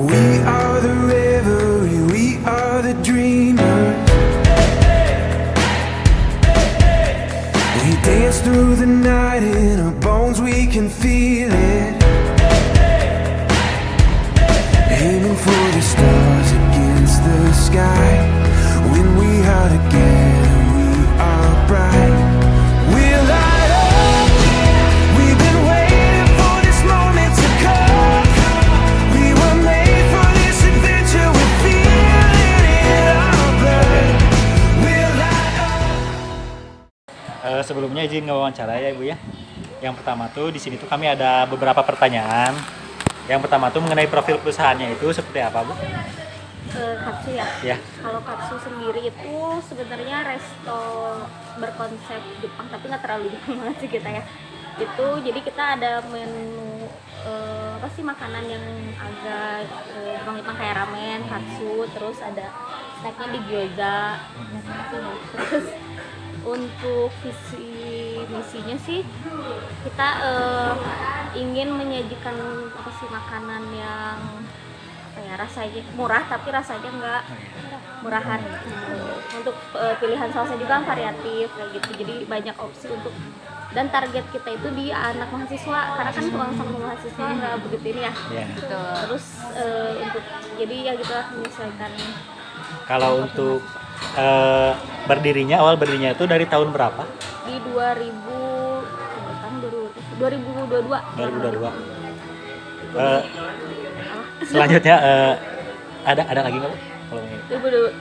We are the revelry, we are the dreamers. We dance through the night in our bones, we can feel it. Aiming for the stars against the sky. When we are together, we are bright. We'll light up. We've been waiting for this moment to come. We were made for this adventure. We feel it in our blood. We'll light up. Sebelumnya izin ngewawancara ya Ibu ya. Yang pertama tuh di sini tuh kami ada beberapa pertanyaan. Yang pertama tuh mengenai profil perusahaannya itu seperti apa Bu? Katsu ya? Ya. Kalau Katsu sendiri itu sebenarnya resto berkonsep Jepang, tapi nggak terlalu Jepang banget sih kita ya. Itu jadi kita ada menu apa sih makanan yang agak Jepang-Jepang kayak ramen, katsu, terus ada snacknya di gyoza. Terus untuk visi misinya sih kita ingin menyajikan apa sih makanan yang ya rasanya murah tapi rasanya enggak murahan gitu. Untuk pilihan sausnya juga variatif kayak gitu, jadi banyak opsi untuk, dan target kita itu di anak mahasiswa karena kan uang sama mahasiswa nggak begitu ini ya. Terus untuk jadi ya gitu lah menyesuaikan. Kalau untuk awal berdirinya itu dari tahun berapa? Di 2022. Selanjutnya ada lagi nggak Bu? Kalau ini.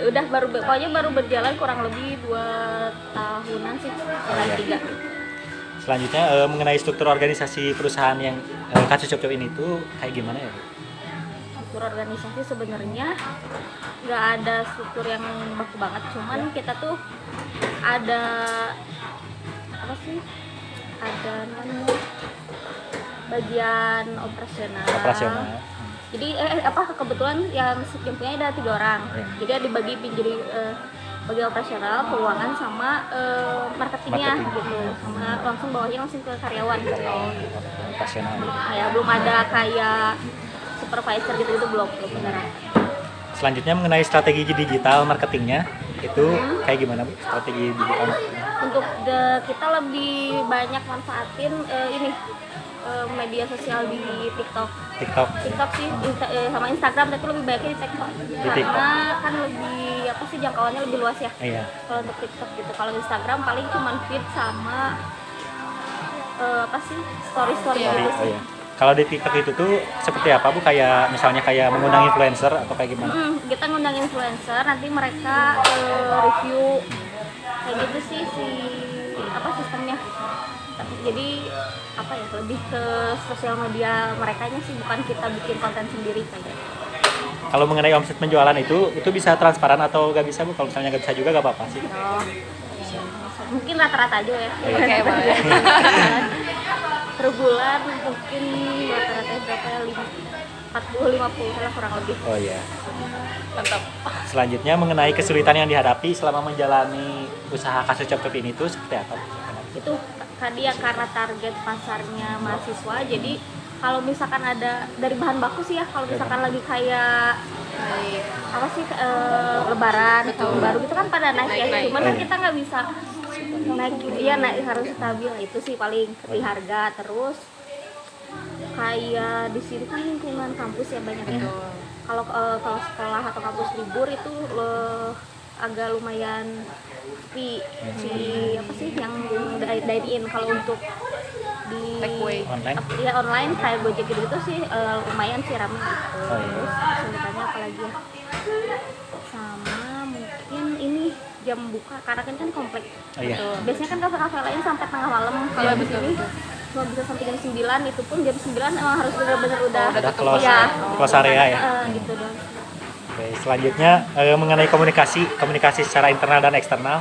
Udah pokoknya baru berjalan kurang lebih 2 tahunan sih, jalan 3. Selanjutnya mengenai struktur organisasi perusahaan yang Katsu Shop ini tuh kayak gimana ya Bu? Struktur organisasi sebenarnya nggak ada struktur yang baku banget, cuman kita tuh ada apa sih? Ada namanya bagian operasional. Jadi kebetulan yang punya ada 3 orang. Jadi dibagi jadi bagian operasional, keuangan sama marketingnya gitu. Sama langsung bawahnya langsung ke karyawan. Operasional. Ya belum ada kayak supervisor gitu belum beneran. Selanjutnya mengenai strategi digital marketingnya itu kayak gimana Bu? Strategi digital marketing? Untuk kita lebih banyak manfaatin media sosial di TikTok sih, sama Instagram, tapi lebih baiknya di TikTok. Karena kan lebih apa sih jangkauannya lebih luas ya. Iya. Kalau untuk TikTok gitu, kalau Instagram paling cuma feed sama story gitu sih. Iya. Kalau di TikTok itu tuh seperti apa Bu? Kayak misalnya kayak mengundang influencer atau kayak gimana? Kita ngundang influencer, nanti mereka review kayak gitu sih sistemnya. Jadi lebih ke sosial media merekanya sih, bukan kita bikin konten sendiri kayak gitu. Kalau mengenai omset penjualan itu bisa transparan atau nggak bisa Bu? Kalau misalnya nggak bisa juga nggak apa-apa sih. Mungkin rata-rata aja ya. Oke, boleh. Per bulan mungkin rata-rata berapa ya, 40-50 lah kurang lebih. Oh iya. Mantap. Selanjutnya mengenai kesulitan yang dihadapi selama menjalani usaha Katsu Shop ini tuh seperti apa? Itu tadi ya karena target pasarnya mahasiswa, jadi kalau misalkan ada dari bahan baku sih ya, kalau misalkan lagi kayak lebaran tahun baru gitu kan pada naik ya, cuman kan kita nggak bisa naik harus stabil. Itu sih paling di harga. Terus kayak di sini kan lingkungan kampus ya banyaknya. Kalau sekolah atau kampus libur itu agak lumayan yang dine in. Kalau untuk di online kayak Gojek gitu sih lumayan sih ramai gitu. Terus kesulitannya apalagi ya, sama mungkin ini jam buka karena kan komplek gitu. Biasanya kan kafe-kafe lain sampai tengah malam, kalau di sini cuma bisa sampai jam 9, itu pun jam 9 emang harus benar-benar udah close area ya. Gitu dong. Oke, selanjutnya mengenai komunikasi secara internal dan eksternal.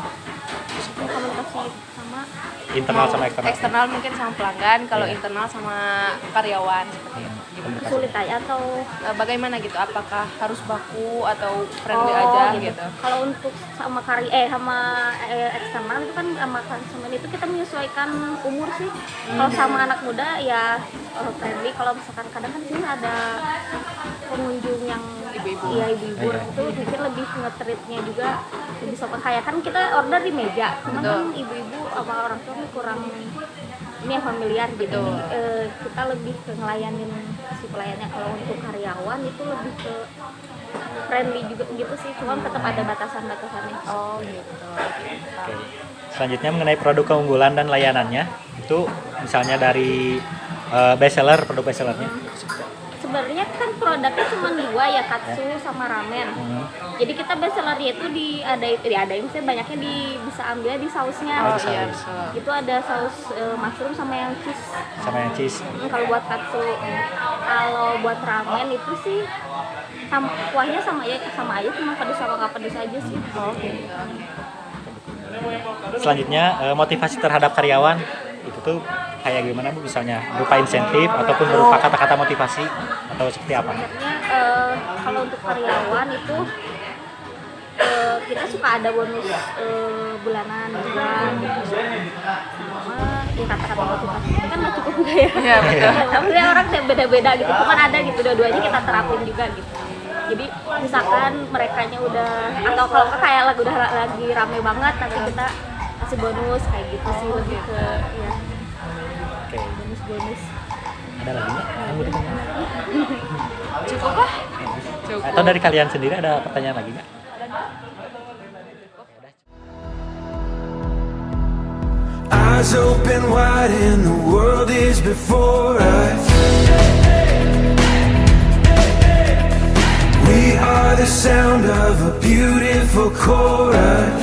Internal sama eksternal. Eksternal mungkin sama pelanggan, kalau internal sama karyawan seperti itu. Sulit aja atau bagaimana gitu? Apakah harus baku atau friendly aja gitu? Kalau untuk sama eksternal itu kan sama konsumen itu kita menyesuaikan umur sih. Kalau sama anak muda ya friendly. Kalau misalkan kadang kan sini ada pengunjung yang ibu-ibu. Iya ibu-ibu Iya. itu mungkin lebih nge-treatnya juga lebih sopan, kayak kan kita order di meja, cuman kan Betul. ibu-ibu apa orang tua kan kurang ini ya familiar gitu. Kita lebih ke ngelayanin si pelayannya. Kalau untuk karyawan itu lebih ke friendly juga gitu sih, cuman tetap ada batasan-batasannya. Oh gitu. Oke. Selanjutnya mengenai produk keunggulan dan layanannya, itu misalnya dari bestseller, produk bestsellernya. Sebenarnya kan produknya cuma dua ya, katsu sama ramen. Jadi kita bestsellernya itu diadain, misalnya banyaknya bisa ambil di sausnya. Oh, gitu. iya, betul. Itu ada saus mushroom sama yang cheese. Sama yang cheese. Kalau buat katsu, kalau buat ramen itu sih kuahnya sama aja, cuma pedes sama nggak pedes aja sih. Oh gitu. Selanjutnya motivasi terhadap karyawan itu tuh kayak gimana Bu? Misalnya berupa insentif ataupun berupa kata-kata motivasi atau seperti apa? Sebenarnya kalau untuk karyawan itu kita suka ada bonus bulanan juga sama ya kata-kata motivasi kan nggak cukup juga ya. Iya, betul. Tapi orang kayak beda-beda gitu, cuman ada gitu dua-duanya kita terapin juga gitu. Jadi misalkan merekanya udah atau kalau nggak kayak udah lagi rame banget, nanti kita kasih bonus kayak gitu sih, lebih ke ya Oke. bonus-bonus. Ada lagi nggak? Yang mau ditanya? Cukup kah? Cukup. Atau dari kalian sendiri ada pertanyaan lagi nggak? Eyes open wide and the world is before us. We are the sound of a beautiful chorus.